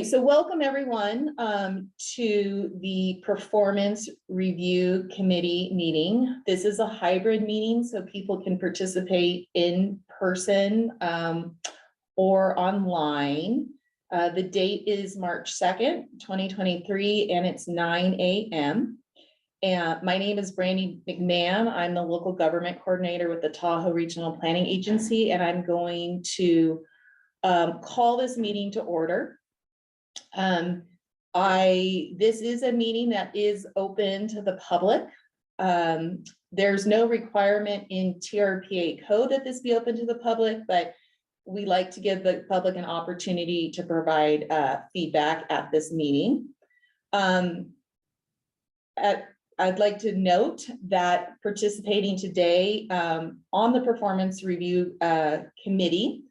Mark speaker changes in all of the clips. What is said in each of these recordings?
Speaker 1: So welcome everyone to the Performance Review Committee meeting. This is a hybrid meeting, so people can participate in person or online. The date is March 2nd, 2023, and it's 9 a.m. And my name is Brandy McMahon. I'm the local government coordinator with the Tahoe Regional Planning Agency, and I'm going to call this meeting to order. This is a meeting that is open to the public. There's no requirement in TRPA code that this be open to the public, but we like to give the public an opportunity to provide feedback at this meeting. I'd like to note that participating today on the Performance Review Committee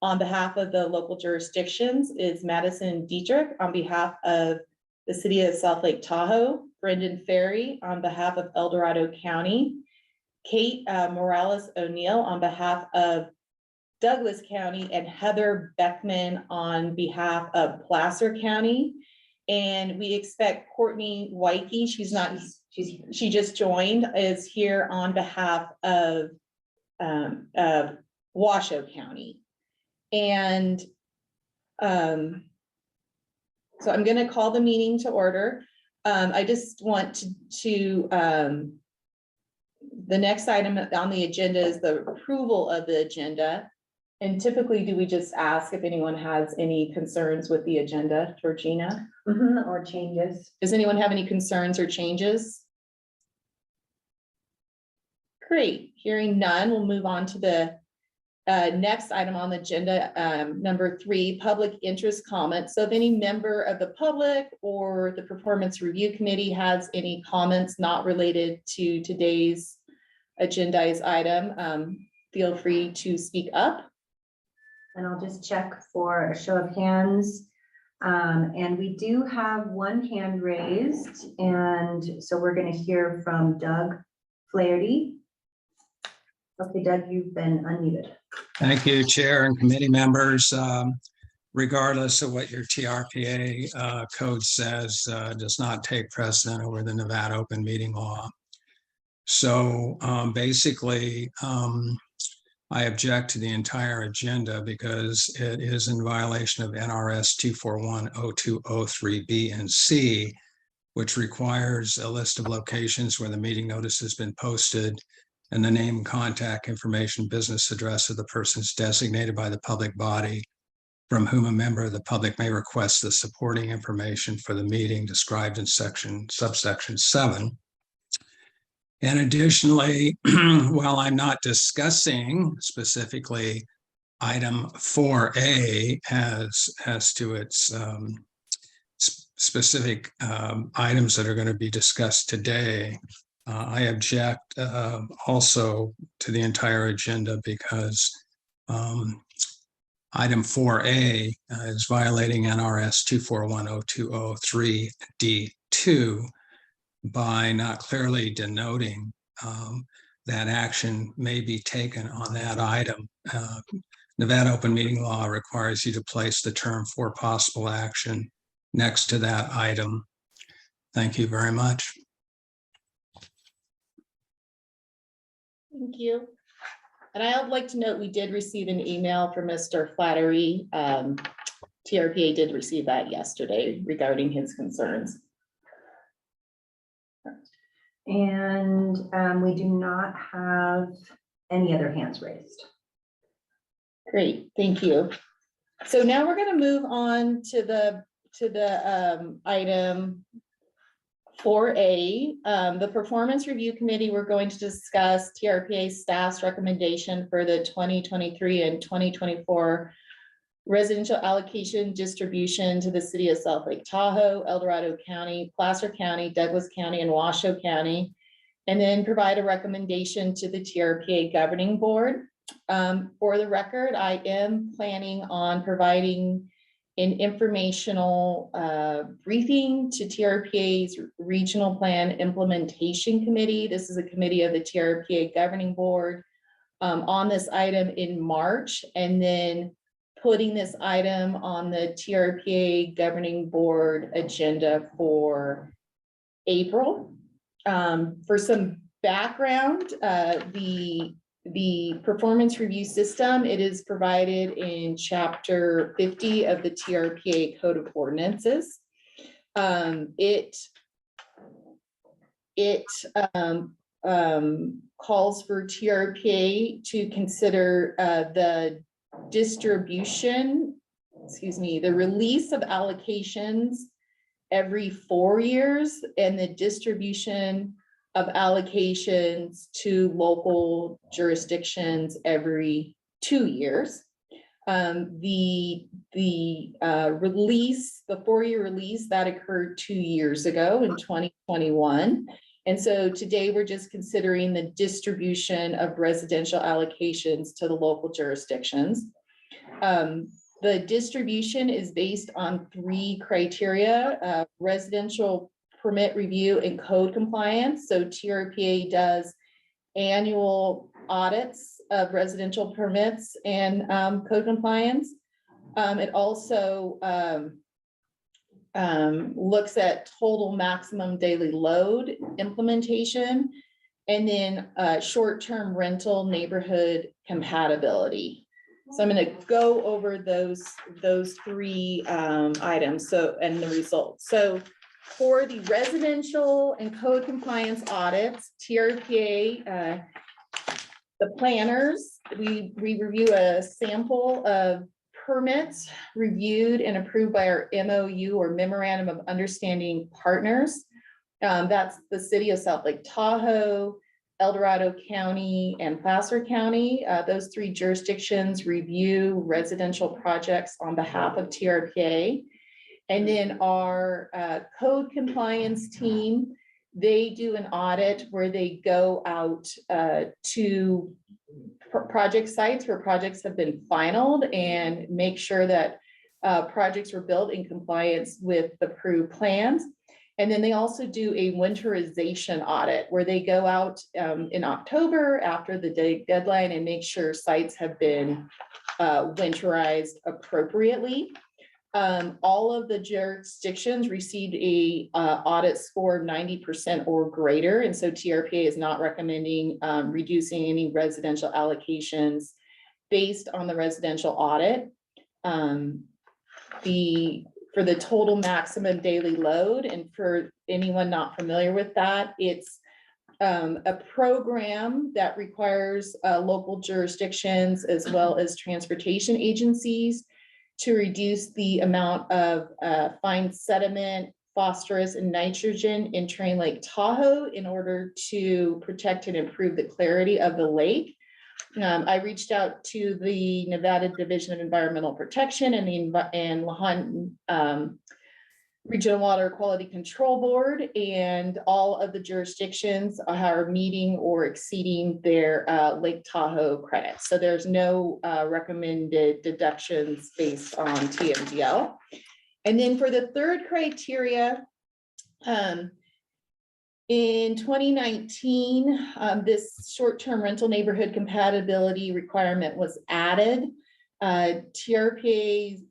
Speaker 1: on behalf of the local jurisdictions is Madison Dietrich on behalf of the City of South Lake Tahoe, Brendan Ferry on behalf of El Dorado County, Kate Morales O'Neill on behalf of Douglas County, and Heather Beckman on behalf of Placer County. And we expect Courtney Wyke, she just joined, is here on behalf of Washoe County. And so I'm going to call the meeting to order. I just want to the next item on the agenda is the approval of the agenda. And typically, do we just ask if anyone has any concerns with the agenda, Georgina?
Speaker 2: Or changes?
Speaker 1: Does anyone have any concerns or changes? Great, hearing none, we'll move on to the next item on the agenda, number 3, public interest comments. So if any member of the public or the Performance Review Committee has any comments not related to today's agendized item, feel free to speak up.
Speaker 2: And I'll just check for a show of hands. And we do have one hand raised, and so we're going to hear from Doug Flaherty. Okay, Doug, you've been unmuted.
Speaker 3: Thank you, Chair and committee members. Regardless of what your TRPA code says, does not take precedent over the Nevada open meeting law. So basically, I object to the entire agenda because it is in violation of NRS 241-0203B and C, which requires a list of locations where the meeting notice has been posted and the name, contact information, business address of the persons designated by the public body from whom a member of the public may request the supporting information for the meeting described in subsection 7. And additionally, while I'm not discussing specifically item 4A as to its specific items that are going to be discussed today, I object also to the entire agenda because item 4A is violating NRS 241-0203D2 by not clearly denoting that action may be taken on that item. Nevada open meeting law requires you to place the term for possible action next to that item. Thank you very much.
Speaker 1: Thank you. And I'd like to note we did receive an email from Mr. Flattery. TRPA did receive that yesterday regarding his concerns.
Speaker 2: And we do not have any other hands raised.
Speaker 1: Great, thank you. So now we're going to move on to the item 4A, the Performance Review Committee. We're going to discuss TRPA staff's recommendation for the 2023 and 2024 residential allocation distribution to the City of South Lake Tahoe, El Dorado County, Placer County, Douglas County, and Washoe County, and then provide a recommendation to the TRPA Governing Board. For the record, I am planning on providing an informational briefing to TRPA's Regional Plan Implementation Committee. This is a committee of the TRPA Governing Board on this item in March, and then putting this item on the TRPA governing board agenda for April. For some background, the performance review system, it is provided in chapter 50 of the TRPA Code of Ordinances. It calls for TRPA to consider the the release of allocations every 4 years and the distribution of allocations to local jurisdictions every 2 years. The 4-year release that occurred 2 years ago in 2021. And so today we're just considering the distribution of residential allocations to the local jurisdictions. The distribution is based on 3 criteria, residential permit review and code compliance. So TRPA does annual audits of residential permits and code compliance. It also looks at total maximum daily load implementation, and then short-term rental neighborhood compatibility. So I'm going to go over those 3 items and the results. So for the residential and code compliance audits, TRPA, the planners, we review a sample of permits reviewed and approved by our MOU or Memorandum of Understanding partners. That's the city of South Lake Tahoe, El Dorado County, and Placer County. Those 3 jurisdictions review residential projects on behalf of TRPA. And then our code compliance team, they do an audit where they go out to project sites where projects have been finalized and make sure that projects were built in compliance with the approved plans. And then they also do a winterization audit where they go out in October after the deadline and make sure sites have been winterized appropriately. All of the jurisdictions received a audit score of 90% or greater. And so TRPA is not recommending reducing any residential allocations based on the residential audit. For the total maximum daily load, and for anyone not familiar with that, it's a program that requires local jurisdictions as well as transportation agencies to reduce the amount of fine sediment, phosphorus, and nitrogen entering Lake Tahoe in order to protect and improve the clarity of the lake. I reached out to the Nevada Division of Environmental Protection and Lahontan Regional Water Quality Control Board, and all of the jurisdictions are meeting or exceeding their Lake Tahoe credits. So there's no recommended deductions based on TMDL. And then for the 3rd criteria, in 2019, this short-term rental neighborhood compatibility requirement was added. TRPA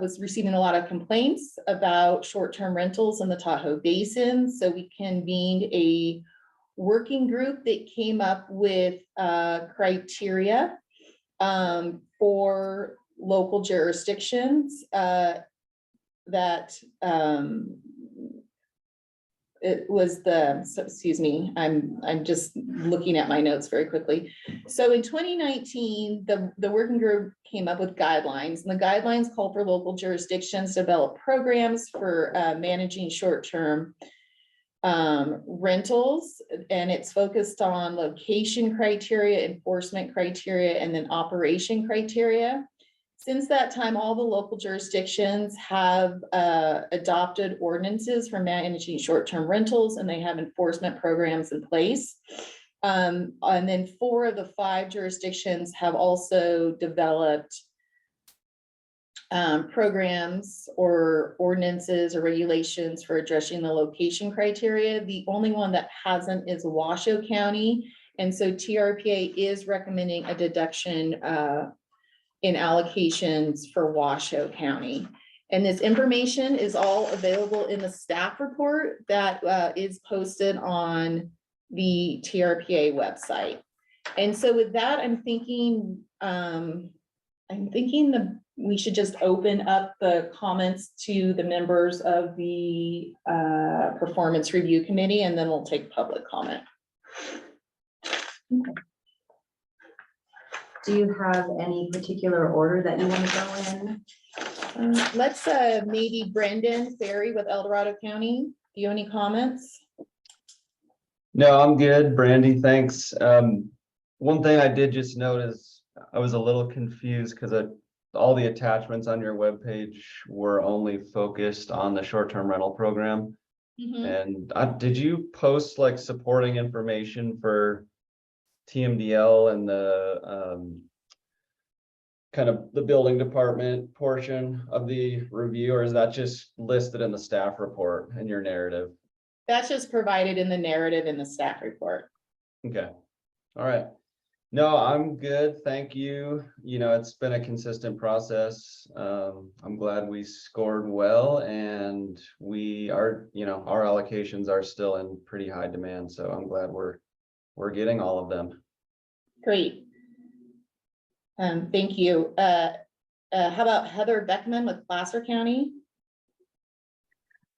Speaker 1: was receiving a lot of complaints about short-term rentals in the Tahoe Basin. So we convened a working group that came up with criteria for local jurisdictions that it was excuse me, I'm just looking at my notes very quickly. So in 2019, the working group came up with guidelines, and the guidelines call for local jurisdictions to develop programs for managing short-term rentals, and it's focused on location criteria, enforcement criteria, and then operation criteria. Since that time, all the local jurisdictions have adopted ordinances for managing short-term rentals, and they have enforcement programs in place. And then 4 of the 5 jurisdictions have also developed programs or ordinances or regulations for addressing the location criteria. The only one that hasn't is Washoe County. And so TRPA is recommending a deduction in allocations for Washoe County. And this information is all available in the staff report that is posted on the TRPA website. And so with that, I'm thinking that we should just open up the comments to the members of the Performance Review Committee, and then we'll take public comment.
Speaker 2: Do you have any particular order that you want to go in?
Speaker 1: Let's maybe Brendan Ferry with El Dorado County. Do you have any comments?
Speaker 4: No, I'm good, Brandy, thanks. One thing I did just notice, I was a little confused because all the attachments on your webpage were only focused on the short-term rental program. And did you post like supporting information for TMDL and the kind of the building department portion of the review, or is that just listed in the staff report in your narrative?
Speaker 1: That's just provided in the narrative in the staff report.
Speaker 4: Okay, all right. No, I'm good, thank you. You know, it's been a consistent process. I'm glad we scored well, and we are, you know, our allocations are still in pretty high demand, so I'm glad we're getting all of them.
Speaker 1: Great. Thank you. How about Heather Beckman with Placer County?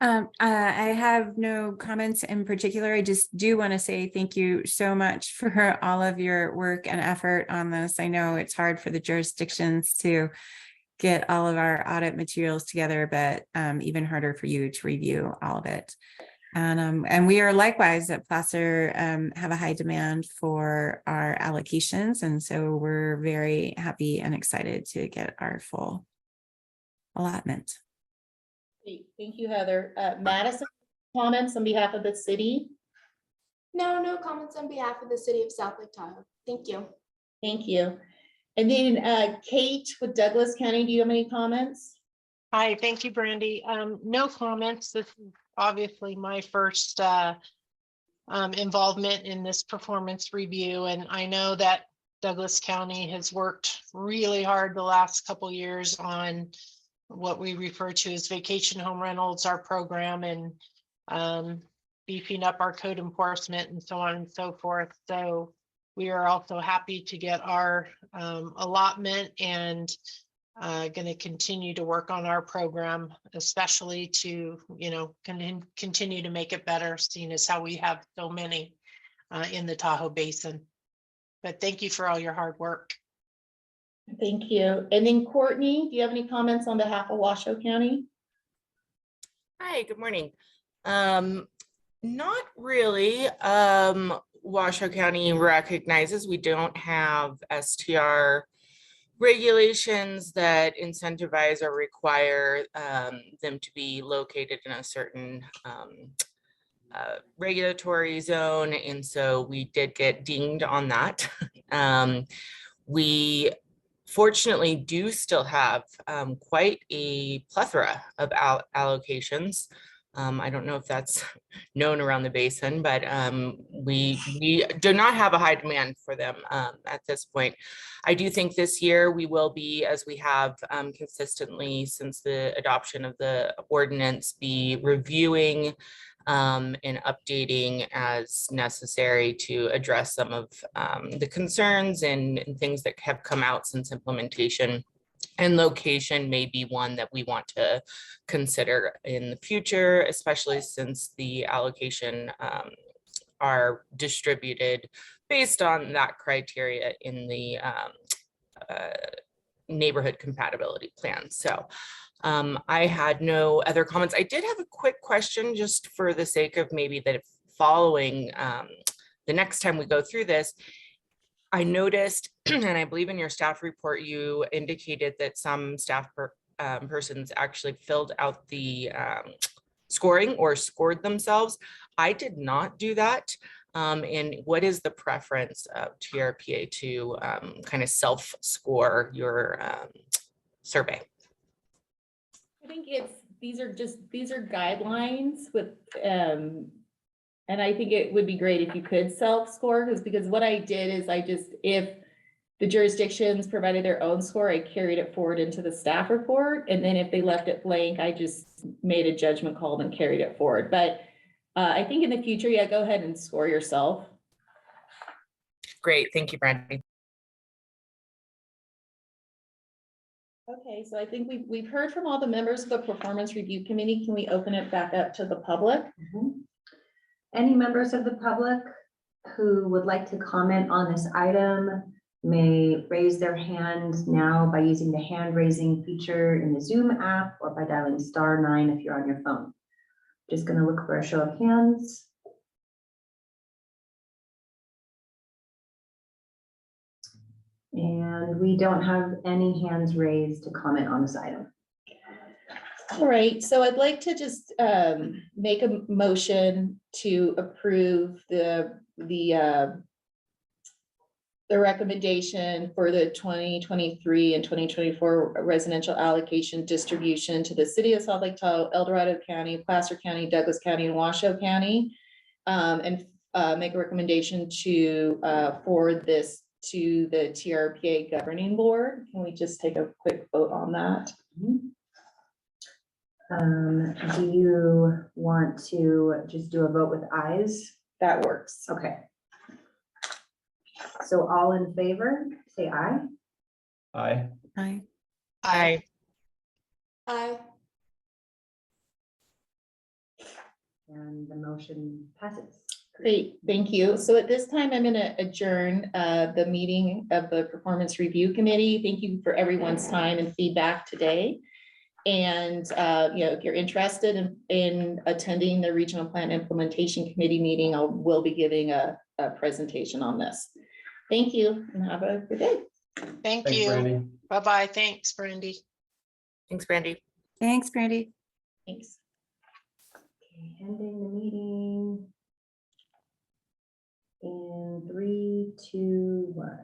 Speaker 5: I have no comments in particular. I just do want to say thank you so much for all of your work and effort on this. I know it's hard for the jurisdictions to get all of our audit materials together, but even harder for you to review all of it. And we are likewise at Placer have a high demand for our allocations. And so we're very happy and excited to get our full allotment.
Speaker 1: Great. Thank you, Heather. Madison, comments on behalf of the city?
Speaker 6: No comments on behalf of the city of South Lake Tahoe. Thank you.
Speaker 1: Thank you. And then Kate with Douglas County, do you have any comments?
Speaker 7: Hi, thank you, Brandy. No comments. This is obviously my first involvement in this performance review, and I know that Douglas County has worked really hard the last couple years on what we refer to as vacation home rentals, our program, and beefing up our code enforcement and so on and so forth. So we are also happy to get our allotment, and going to continue to work on our program, especially to, you know, continue to make it better, seeing as how we have so many in the Tahoe Basin. But thank you for all your hard work.
Speaker 1: Thank you. And then Courtney, do you have any comments on behalf of Washoe County?
Speaker 8: Hi, good morning. Not really. Washoe County recognizes we don't have STR regulations that incentivize or require them to be located in a certain regulatory zone. And so we did get dinged on that. We fortunately do still have quite a plethora of allocations. I don't know if that's known around the basin, but we do not have a high demand for them at this point. I do think this year we will be, as we have consistently since the adoption of the ordinance, be reviewing and updating as necessary to address some of the concerns and things that have come out since implementation. And location may be one that we want to consider in the future, especially since the allocation are distributed based on that criteria in the neighborhood compatibility plan. So I had no other comments. I did have a quick question just for the sake of maybe that following the next time we go through this. I noticed, and I believe in your staff report, you indicated that some staff persons actually filled out the scoring or scored themselves. I did not do that. And what is the preference of TRPA to kind of self-score your survey?
Speaker 1: I think these are guidelines with, and I think it would be great if you could self-score, because what I did is if the jurisdictions provided their own score, I carried it forward into the staff report. And then if they left it blank, I just made a judgment call and carried it forward. But I think in the future, yeah, go ahead and score yourself.
Speaker 8: Great, thank you, Brandy.
Speaker 1: Okay, so I think we've heard from all the members of the Performance Review Committee. Can we open it back up to the public?
Speaker 2: Any members of the public who would like to comment on this item may raise their hand now by using the hand raising feature in the Zoom app or by dialing *9 if you're on your phone. Just going to look for a show of hands. And we don't have any hands raised to comment on this item.
Speaker 1: All right, so I'd like to just make a motion to approve the recommendation for the 2023 and 2024 residential allocation distribution to the city of Salt Lake Tahoe, El Dorado County, Placer County, Douglas County, and Washoe County. And make a recommendation to forward this to the TRPA governing board. Can we just take a quick vote on that?
Speaker 2: Do you want to just do a vote with ayes?
Speaker 1: That works.
Speaker 2: Okay. So all in favor, say aye.
Speaker 4: Aye.
Speaker 5: Aye.
Speaker 8: Aye.
Speaker 6: Aye.
Speaker 2: And the motion passes.
Speaker 1: Great, thank you. So at this time, I'm going to adjourn the meeting of the Performance Review Committee. Thank you for everyone's time and feedback today. And if you're interested in attending the Regional Plan Implementation Committee meeting, I will be giving a presentation on this. Thank you and have a good day.
Speaker 7: Thank
Speaker 4: Thanks,
Speaker 7: you.
Speaker 4: Brandy.
Speaker 7: Bye-bye. Thanks, Brandy.
Speaker 8: Thanks, Brandy.
Speaker 5: Thanks, Brandy.
Speaker 1: Thanks.
Speaker 2: Okay, ending the meeting in 3, 2, 1.